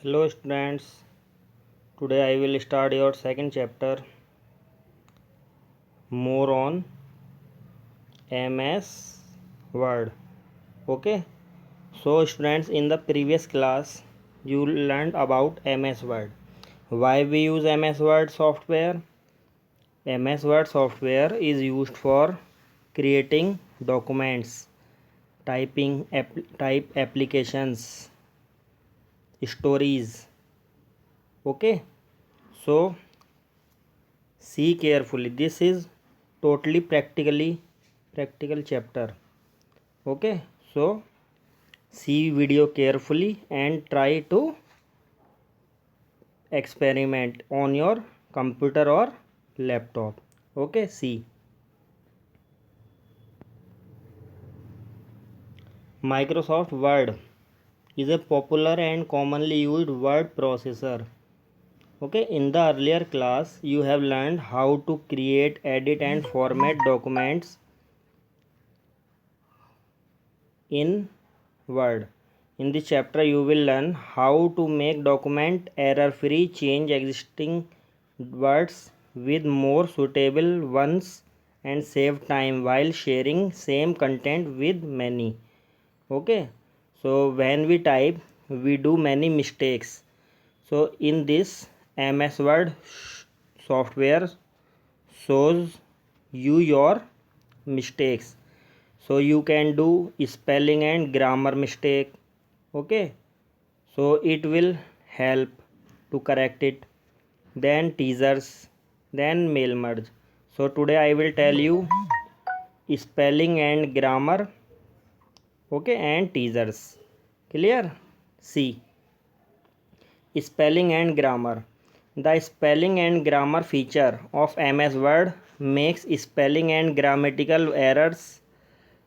Hello students, today I will start your second chapter more on MS Word. Okay, so students, in the previous class you learned about MS Word. Why we use MS Word software? MS Word software is used for creating documents, type applications, stories. Okay, so see carefully, this is totally practical chapter. Okay, so see video carefully and try to experiment on your computer or laptop. Okay, see, Microsoft Word is a popular and commonly used word processor. Okay, in the earlier class you have learned how to create, edit and format documents in Word. In this chapter you will learn how to make document error free, change existing words with more suitable ones and save time while sharing same content with many. Okay, so when we type we do many mistakes. So in this MS Word software shows you your mistakes, so you can do spelling and grammar mistake. Okay, so it will help to correct it. Then teasers, then mail merge. So today I will tell you spelling and grammar. Okay, and teasers. Clear? See, spelling and grammar. The spelling and grammar feature of MS Word makes spelling and grammatical errors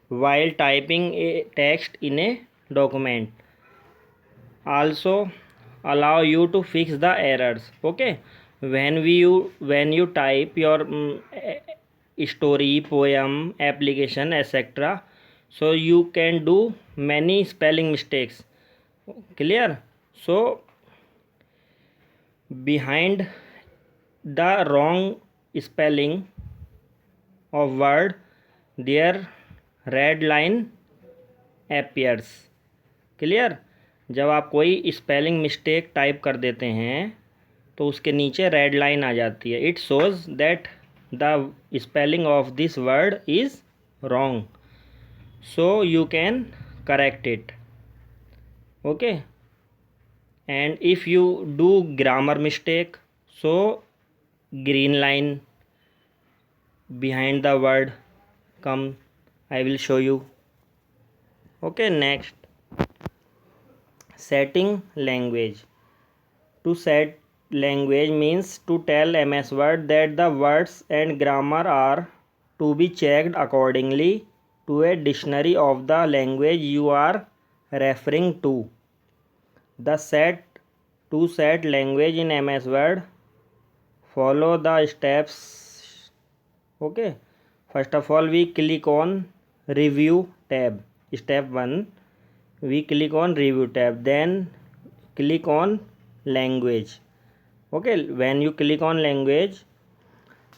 while typing a text in a document. Also allow you to fix the errors. Okay, when you type your story, poem, application, etc., so you can do many spelling mistakes. Clear? So behind the wrong spelling of word there red line appears. Clear? जब आप कोई spelling mistake type कर देते हैं तो उसके नीचे red line आ जाती है. It shows that the spelling of this word is wrong, so you can correct it. Okay, and if you do grammar mistake, so green line behind the word come. I will show you. Okay, next, setting language. To set language means to tell MS Word that the words and grammar are to be checked accordingly to a dictionary of the language you are referring to. The set language in MS Word, follow the steps. Okay, first of all we click on review tab. Step 1, we click on review tab, then click on language. Okay, when you click on language,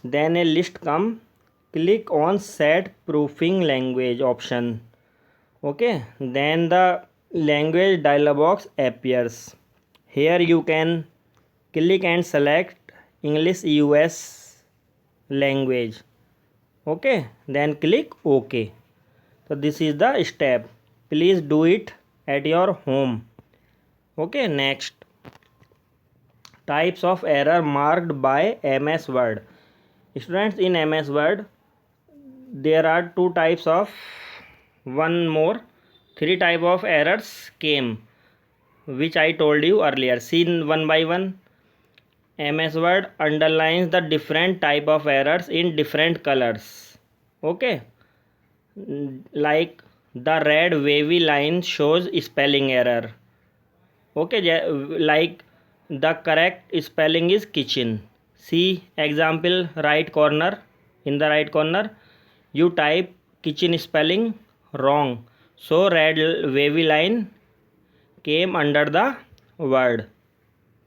then a list come. Click on set proofing language option. Okay, then the language dialog box appears. Here you can click and select English US language. Okay, then click OK. So this is the step. Please do it at your home. Okay, next, types of error marked by MS Word. Students, in MS Word there are two types of, one more, three type of errors came, which I told you earlier. See one by one. MS Word underlines the different type of errors in different colors. Okay, like the red wavy line shows spelling error. Okay, like the correct spelling is kitchen. See example, right corner. In the right corner you type kitchen spelling wrong, so red wavy line came under the word.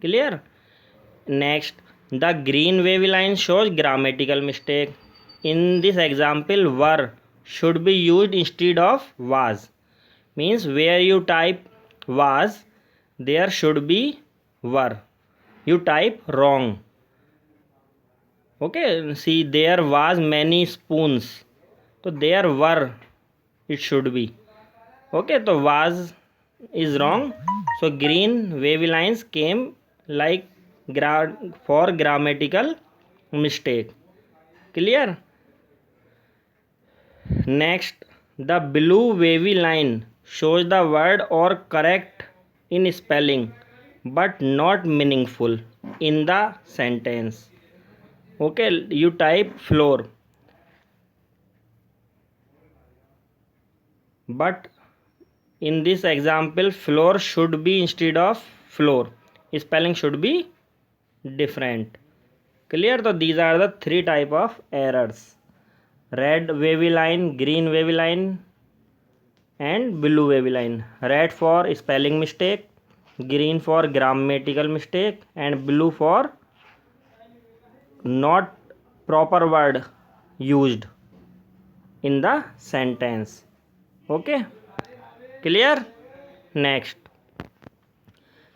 Clear? Next, the green wavy line shows grammatical mistake. In this example, were should be used instead of was. Means where you type was, there should be were. You type wrong. Okay, see, there was many spoons. So there were, it should be. Okay, so was is wrong. So green wavy lines came like for grammatical mistake. Clear? Next, the blue wavy line shows the word or correct in spelling but not meaningful in the sentence. Okay, you type floor, but in this example floor should be instead of floor. Spelling should be different. Clear? So these are the three type of errors: red wavy line, green wavy line, and blue wavy line. Red for spelling mistake, green for grammatical mistake, and blue for not proper word used in the sentence. Okay, clear? Next,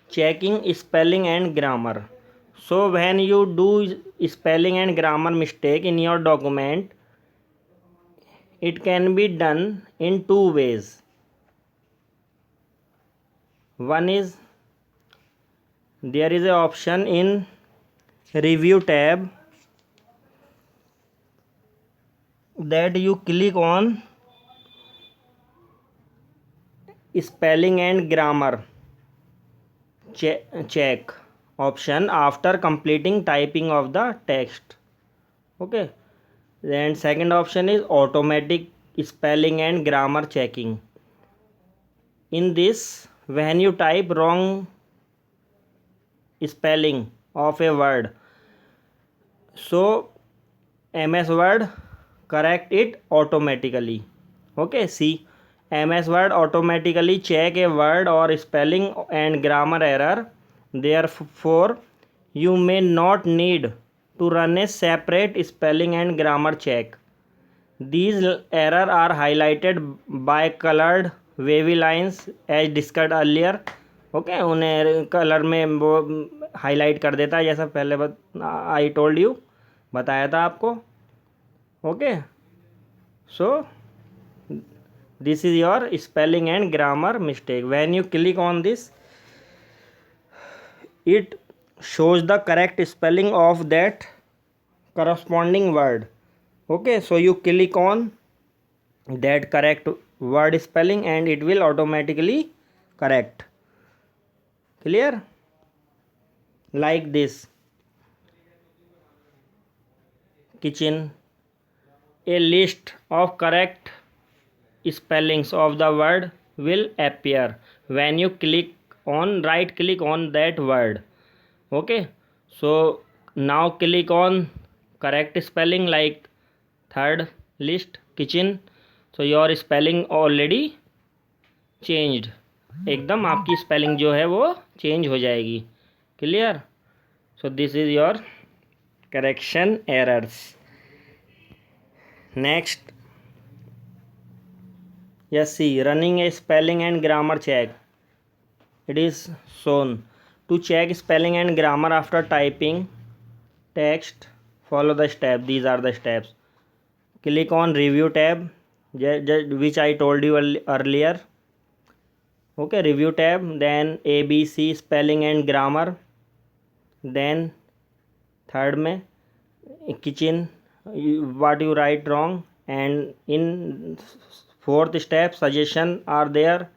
checking spelling and grammar. So when you do spelling and grammar mistake in your document, it can be done in two ways. One is, there is an option in review tab that you click on spelling and grammar check option after completing typing of the text. Okay, then second option is automatic spelling and grammar checking. In this, when you type wrong spelling of a word, so MS Word correct it automatically. Okay, see, MS Word automatically check a word or spelling and grammar error. Therefore, you may not need to run a separate spelling and grammar check. These errors are highlighted by colored wavy lines as discussed earlier. Okay, उन्हें colour में वो highlight कर देता है, जैसा पहले I told you, बताया था आपको. Okay, so this is your spelling and grammar mistake. When you click on this, it shows the correct spelling of that corresponding word. Okay, so you click on that correct word spelling and it will automatically correct. Clear? Like this: kitchen. A list of correct spellings of the word will appear when you right click on that word. Okay, so now click on correct spelling, like third list, kitchen. So your spelling already changed. एकदम आपकी spelling जो है वो change हो जाएगी. Clear? So this is your correction errors. Next, yes, see, running a spelling and grammar check. It is shown to check spelling and grammar after typing text. Follow the step. These are the steps. Click on review tab, which I told you earlier. Okay, review tab, then ABC spelling and grammar, then third में kitchen, what you write wrong, and in fourth step suggestion are there.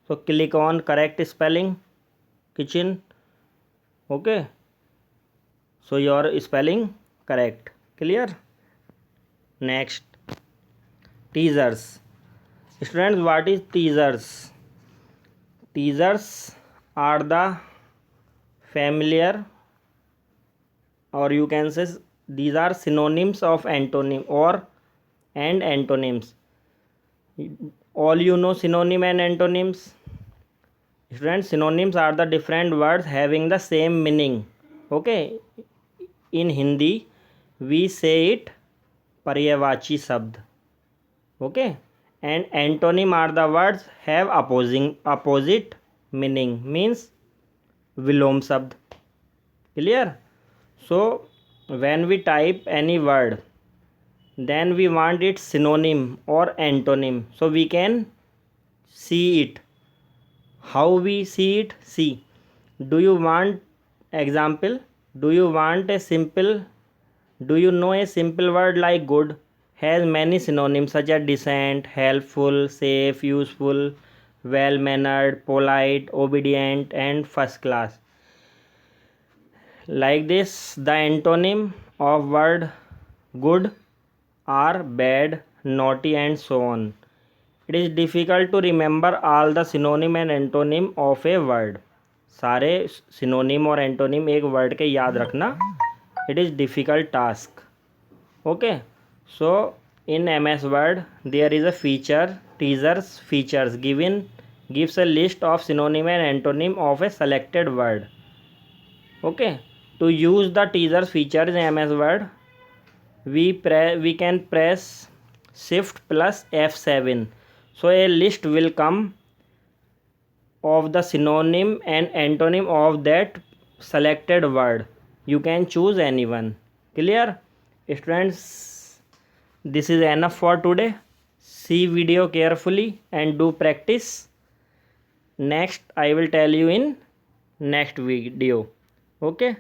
So click on correct spelling kitchen. Okay, so your spelling correct. Clear? Next, teasers. Students, what is teasers? Teasers are the familiar, or you can say these are synonyms of antonym and antonyms. All you know synonym and antonyms. Students, synonyms are the different words having the same meaning. Okay, in Hindi we say it पर्यायवाची शब्द. Okay, and antonym are the words have opposite meaning, means विलोम शब्द. Clear? So when we type any word, then we want its synonym or antonym, so we can see it. How we see it? See, do you want example? Do you want a simple? Do you know a simple word like good has many synonyms such as decent, helpful, safe, useful, well mannered, polite, obedient, and first class. Like this, the antonym of word good are bad, naughty, and so on. It is difficult to remember all the synonym and antonym of a word. सारे synonym और antonym एक word के याद रखना, it is difficult task. Okay, so in MS Word there is a feature, teasers features, gives a list of synonym and antonym of a selected word. Okay, to use the teasers features in MS Word, we can press shift plus F7, so a list will come of the synonym and antonym of that selected word. You can choose anyone. Clear? Students, this is enough for today. See video carefully and do practice. Next I will tell you in next video. Okay.